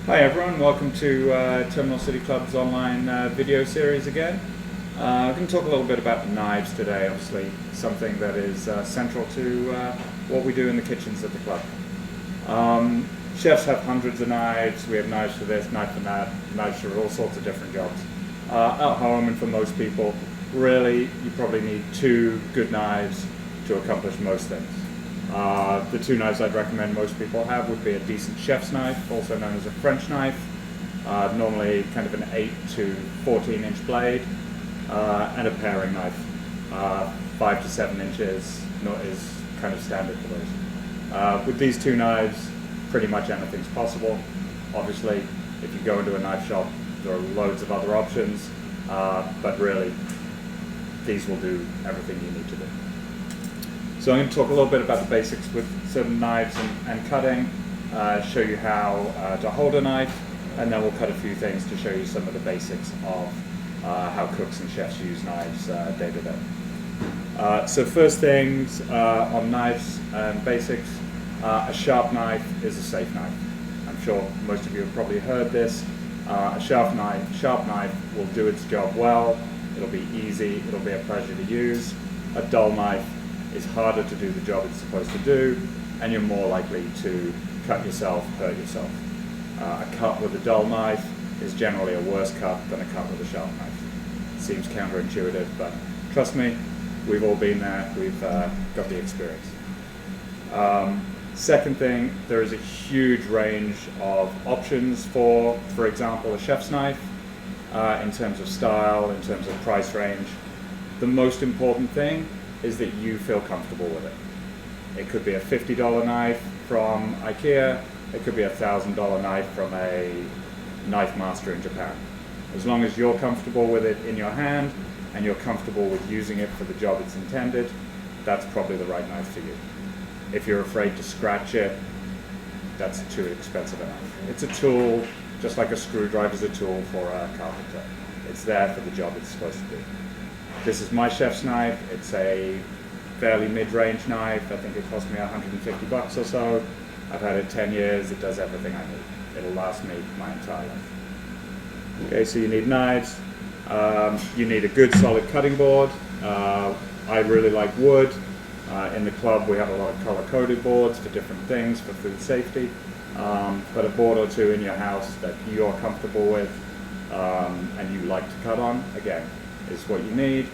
Hi everyone, welcome to Terminal City Club's online video series again. I'm going to talk a little bit about knives today, obviously something that is central to what we do in the kitchens at the club. Chefs have hundreds of knives, we have knives for this, knife for that, knives for all sorts of different jobs. At home and for most people, really you probably need two good knives to accomplish most things. The two knives I'd recommend most people have would be a decent chef's knife, also known as a French knife, normally kind of an 8 to 14 inch blade, and a paring knife. 5 to 7 inches is kind of standard for those. With these two knives, pretty much anything's possible. Obviously, if you go into a knife shop, there are loads of other options, but really, these will do everything you need to do. So I'm going to talk a little bit about the basics with some knives and cutting, show you how to hold a knife, and then we'll cut a few things to show you some of the basics of how cooks and chefs use knives day to day. So first things on knives and basics, a sharp knife is a safe knife. I'm sure most of you have probably heard this. A sharp knife will do its job well, it'll be easy, it'll be a pleasure to use. A dull knife is harder to do the job it's supposed to do, and you're more likely to cut yourself, hurt yourself. A cut with a dull knife is generally a worse cut than a cut with a sharp knife. It seems counterintuitive, but trust me, we've all been there, we've got the experience. Second thing, there is a huge range of options for example, a chef's knife, in terms of style, in terms of price range. The most important thing is that you feel comfortable with it. It could be a $50 knife from IKEA, it could be a $1,000 knife from a knife master in Japan. As long as you're comfortable with it in your hand and you're comfortable with using it for the job it's intended, that's probably the right knife for you. If you're afraid to scratch it, that's too expensive a knife. It's a tool, just like a screwdriver is a tool for a carpenter. It's there for the job it's supposed to do. This is my chef's knife. It's a fairly mid-range knife. I think it cost me $150 or so. I've had it 10 years. It does everything I need. It'll last me my entire life. Okay, so you need knives. You need a good solid cutting board. I really like wood. In the club we have a lot of color-coded boards for different things, for food safety. But a board or two in your house that you're comfortable with and you like to cut on, again, is what you need.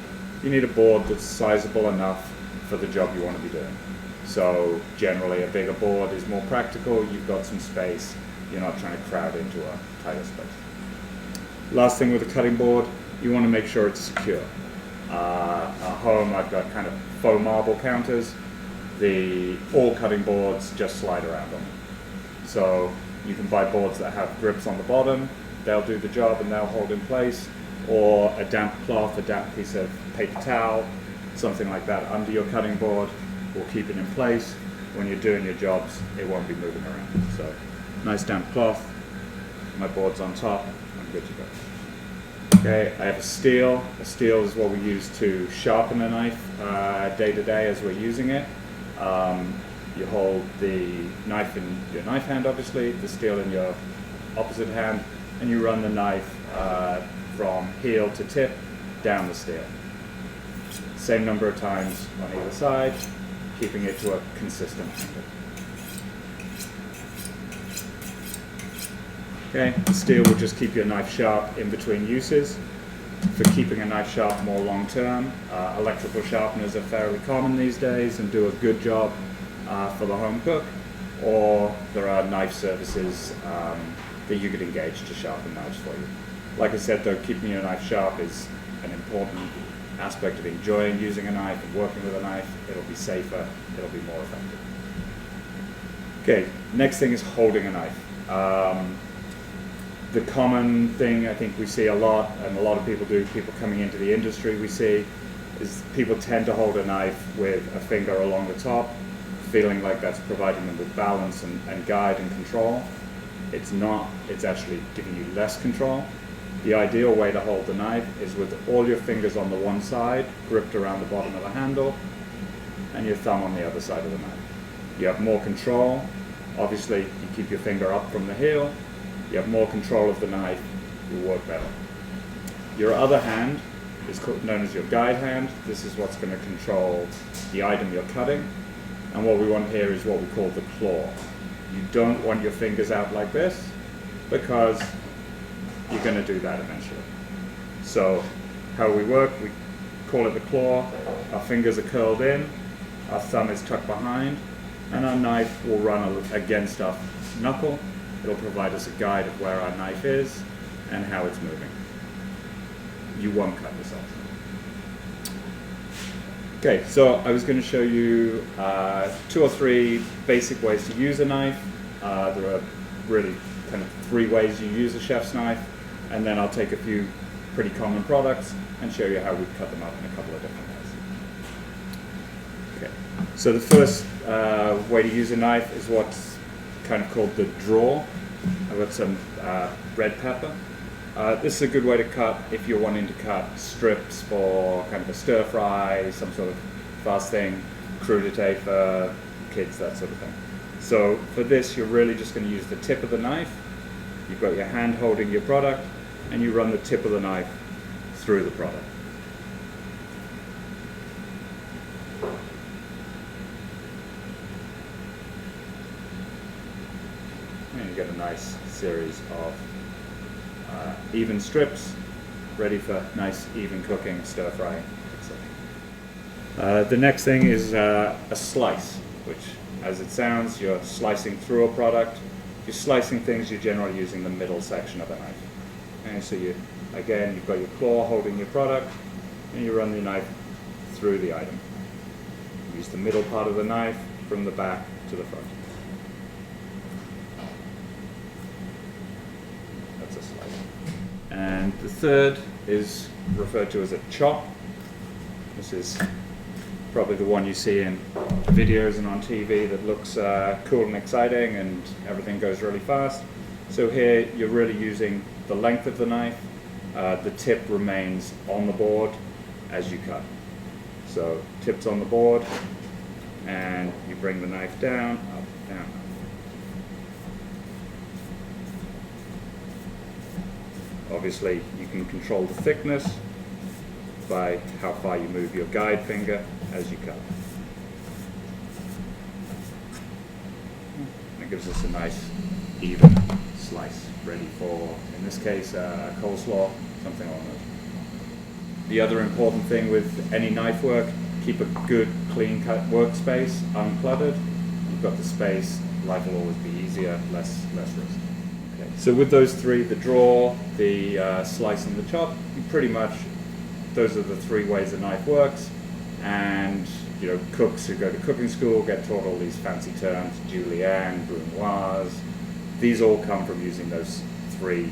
You need a board that's sizable enough for the job you want to be doing. So generally a bigger board is more practical, you've got some space, you're not trying to crowd into a tighter space. Last thing with a cutting board, you want to make sure it's secure. At home I've got kind of faux marble counters. All cutting boards just slide around on them. So you can buy boards that have grips on the bottom, they'll do the job and they'll hold in place, or a damp cloth, a damp piece of paper towel, something like that under your cutting board will keep it in place. When you're doing your jobs, it won't be moving around. So, nice damp cloth, my board's on top, I'm good to go. Okay, I have a steel. A steel is what we use to sharpen a knife day to day as we're using it. You hold the knife in your knife hand, obviously, the steel in your opposite hand, and you run the knife from heel to tip down the steel. Same number of times on either side, keeping it to a consistent angle. Okay, the steel will just keep your knife sharp in between uses. For keeping a knife sharp more long term, electrical sharpeners are fairly common these days and do a good job for the home cook, or there are knife services that you could engage to sharpen knives for you. Like I said though, keeping your knife sharp is an important aspect of enjoying using a knife and working with a knife. It'll be safer, it'll be more effective. Okay, next thing is holding a knife. The common thing I think we see a lot, and a lot of people do, people coming into the industry we see, is people tend to hold a knife with a finger along the top, feeling like that's providing them with balance and guide and control. It's not, it's actually giving you less control. The ideal way to hold the knife is with all your fingers on the one side, gripped around the bottom of the handle, and your thumb on the other side of the knife. You have more control. Obviously, you keep your finger up from the heel, you have more control of the knife, you'll work better. Your other hand is known as your guide hand. This is what's going to control the item you're cutting. And what we want here is what we call the claw. You don't want your fingers out like this because you're going to do that eventually. So how we work, we call it the claw. Our fingers are curled in, our thumb is tucked behind, and our knife will run against our knuckle. It'll provide us a guide of where our knife is and how it's moving. You won't cut yourself. Okay, so I was going to show you 2 or 3 basic ways to use a knife. There are really kind of 3 ways you use a chef's knife, and then I'll take a few pretty common products and show you how we cut them up in a couple of different ways. Okay, so the first way to use a knife is what's kind of called the draw. I've got some red pepper. This is a good way to cut if you're wanting to cut strips for kind of a stir fry, some sort of fast thing, crudité for kids, that sort of thing. So for this, you're really just going to use the tip of the knife. You've got your hand holding your product, and you run the tip of the knife through the product. And you get a nice series of even strips, ready for nice even cooking, stir frying, etc. The next thing is a slice, which, as it sounds, you're slicing through a product. If you're slicing things, you're generally using the middle section of a knife. And so you've got your claw holding your product, and you run the knife through the item. Use the middle part of the knife from the back to the front. That's a slice. And the third is referred to as a chop. This is probably the one you see in videos and on TV that looks cool and exciting and everything goes really fast. So here you're really using the length of the knife. The tip remains on the board as you cut. So tip's on the board, and you bring the knife down, up, down. Obviously, you can control the thickness by how far you move your guide finger as you cut. That gives us a nice, even slice, ready for, in this case, a coleslaw, something along those. The other important thing with any knife work, keep a good, clean cut workspace, uncluttered. You've got the space, life will always be easier, less risk. Okay. So with those 3, the draw, the slice, and the chop, pretty much those are the 3 ways a knife works. And cooks who go to cooking school get taught all these fancy terms, Julienne, brunoise. These all come from using those 3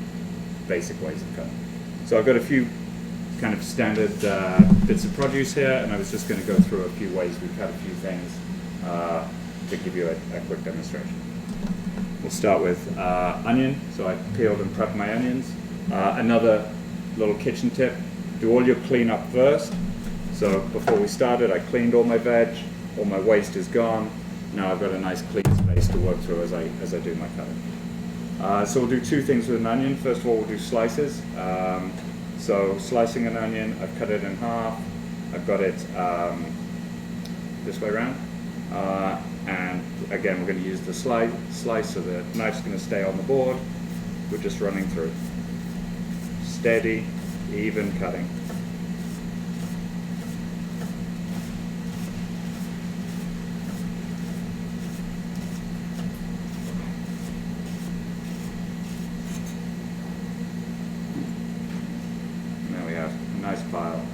basic ways of cutting. So I've got a few kind of standard bits of produce here, and I was just going to go through a few ways we cut a few things to give you a quick demonstration. We'll start with onion. So I peeled and prepped my onions. Another little kitchen tip, do all your cleanup first. So before we started, I cleaned all my veg, all my waste is gone. Now I've got a nice clean space to work through as I do my cutting. So we'll do 2 things with an onion. First of all, we'll do slices. So slicing an onion, I've cut it in half. I've got it this way around. And again, we're going to use the slice so the knife's going to stay on the board. We're just running through. Steady, even cutting. Nice pile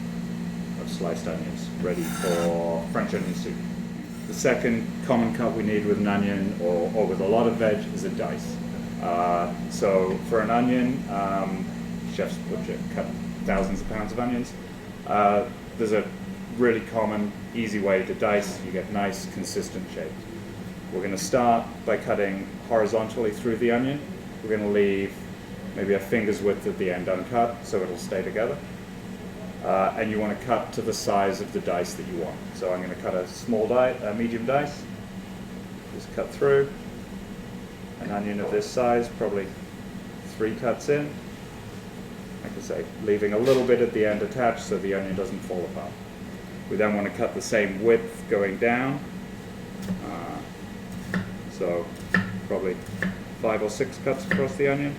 of sliced onions ready for French onion soup. The second common cut we need with an onion or with a lot of veg is a dice. So for an onion, chefs cut thousands of pounds of onions. There's a really common, easy way to dice. You get nice, consistent shapes. We're going to start by cutting horizontally through the onion. We're going to leave maybe a finger's width at the end uncut so it'll stay together. And you want to cut to the size of the dice that you want. So I'm going to cut a medium dice. Just cut through an onion of this size, probably 3 cuts in. Like I say, leaving a little bit at the end attached so the onion doesn't fall apart. We then want to cut the same width going down. So probably 5 or 6 cuts across the onion.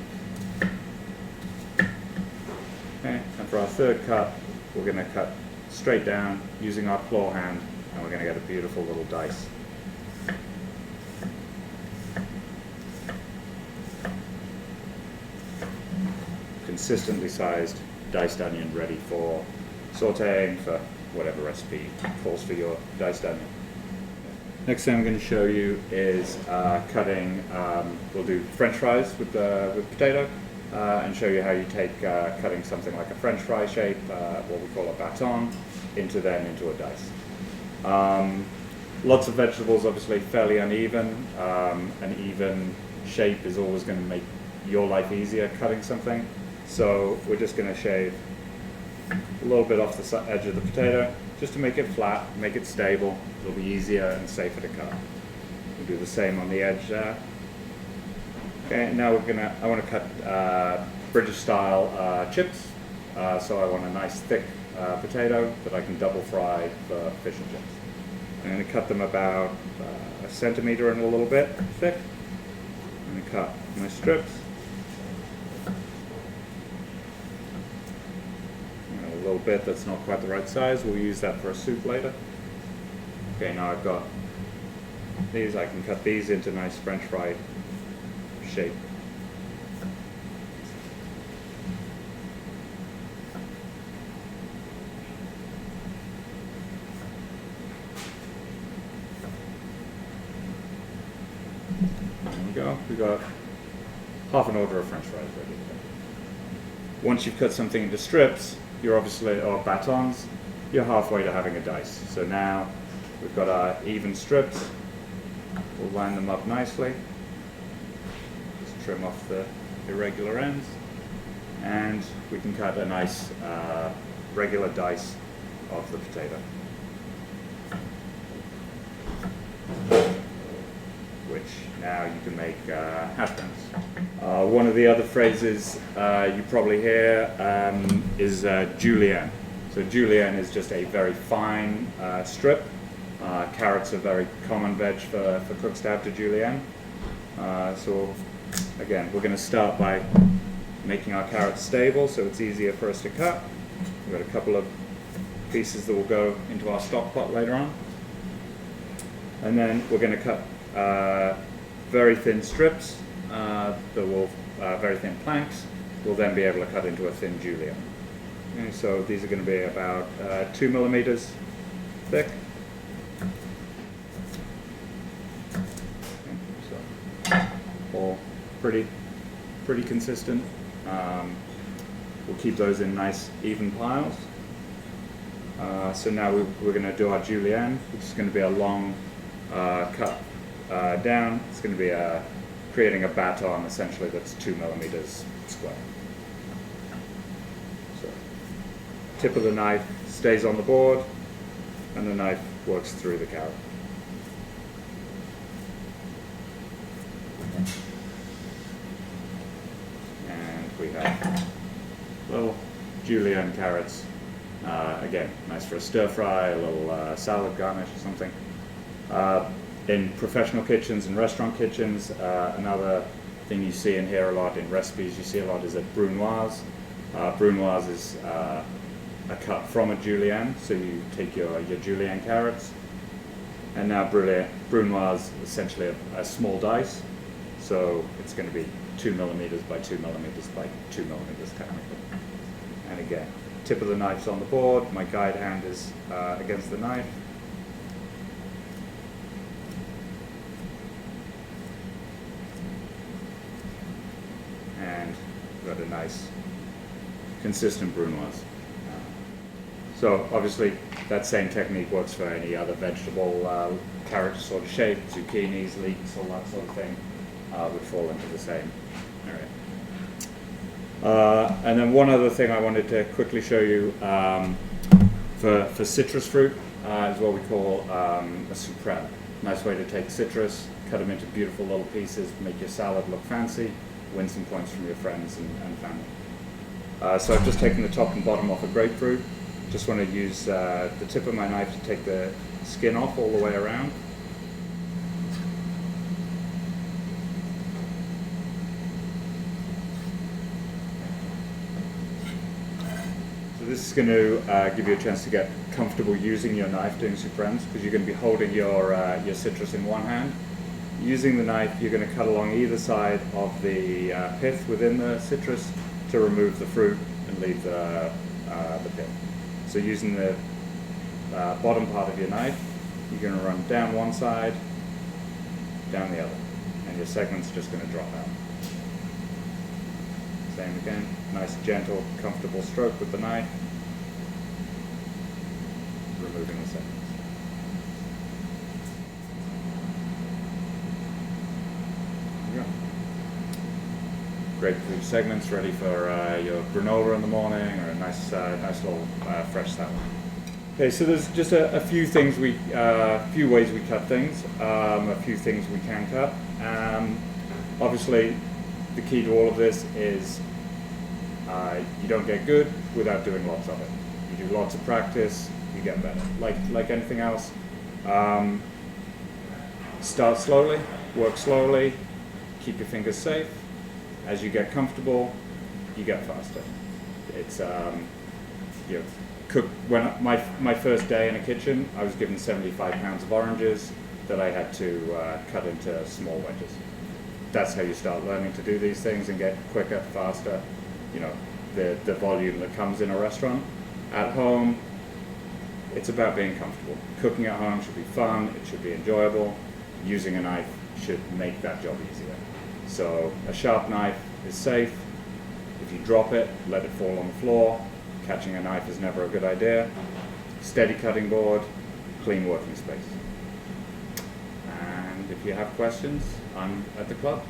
Okay, and for our third cut, we're going to cut straight down using our claw hand, and we're going to get a beautiful little dice. Consistently sized diced onion ready for sauteing, for whatever recipe calls for your diced onion. Next thing I'm going to show you is cutting, we'll do French fries with potato, and show you how you take cutting something like a French fry shape, what we call a baton, into a dice. Lots of vegetables, obviously fairly uneven. An even shape is always going to make your life easier cutting something. So we're just going to shave a little bit off the edge of the potato, just to make it flat, make it stable. It'll be easier and safer to cut. We'll do the same on the edge there. Okay, now I want to cut British style chips. So I want a nice thick potato that I can double fry for fish and chips. I'm going to cut them about 1 centimeter and a little bit thick. I'm going to cut my strips. A little bit that's not quite the right size. We'll use that for a soup later. Okay, now I've got these. I can cut these into nice French fry shape. There we go. We got half an order of French fries ready. Once you've cut something into strips, you're obviously, or batons, you're halfway to having a dice. So now we've got our even strips. We'll line them up nicely. Just trim off the irregular ends. And we can cut a nice regular dice of the potato, which now you can make hash browns. One of the other phrases you probably hear is Julienne. So Julienne is just a very fine strip. Carrots are very common veg for cooks to have to Julienne. So again, we're going to start by making our carrots stable so it's easier for us to cut. We've got a couple of pieces that will go into our stock pot later on. And then we're going to cut very thin strips that will, very thin planks. We'll then be able to cut into a thin julienne. Okay, so these are going to be about 2 millimeters thick. So all pretty consistent. We'll keep those in nice even piles. So now we're going to do our julienne, which is going to be a long cut down. It's going to be creating a baton essentially that's 2 millimeters square. So tip of the knife stays on the board and the knife works through the carrot. And we have little julienne carrots. Again, nice for a stir fry, a little salad garnish or something. In professional kitchens and restaurant kitchens, another thing you see in here a lot in recipes, you see a lot is a brunoise. Brunoise is a cut from a julienne, so you take your julienne carrots, and now brunoise is essentially a small dice, so it's going to be 2 millimeters by 2 millimeters by 2 millimeters technically. And again, tip of the knife's on the board, my guide hand is against the knife. And we've got a nice consistent brunoise. So obviously that same technique works for any other vegetable, carrot sort of shape, zucchinis, leeks, all that sort of thing would fall into the same area. And then one other thing I wanted to quickly show you for citrus fruit is what we call a supreme. Nice way to take citrus, cut them into beautiful little pieces, make your salad look fancy. win some points from your friends and family. So I've just taken the top and bottom off a grapefruit. Just want to use the tip of my knife to take the skin off all the way around. So this is going to give you a chance to get comfortable using your knife doing souffrens, because you're going to be holding your citrus in one hand. Using the knife, you're going to cut along either side of the pith within the citrus to remove the fruit and leave the pith. So using the bottom part of your knife, you're going to run down one side, down the other, and your segment's just going to drop out. Same again, nice gentle, comfortable stroke with the knife, removing the segments. Grapefruit segments ready for your granola in the morning, or a nice little fresh salad. Okay, so there's just a few things few ways we cut things, a few things we can cut. Obviously, the key to all of this is you don't get good without doing lots of it. You do lots of practice, you get better. Like anything else, start slowly, work slowly, keep your fingers safe. As you get comfortable, you get faster. It's cook. When my first day in a kitchen, I was given 75 pounds of oranges that I had to cut into small wedges. That's how you start learning to do these things and get quicker, faster. You know, the volume that comes in a restaurant. At home, it's about being comfortable. Cooking at home should be fun. It should be enjoyable. Using a knife should make that job easier. So a sharp knife is safe. If you drop it, let it fall on the floor. Catching a knife is never a good idea. Steady cutting board, clean working space. And if you have questions, I'm at the club.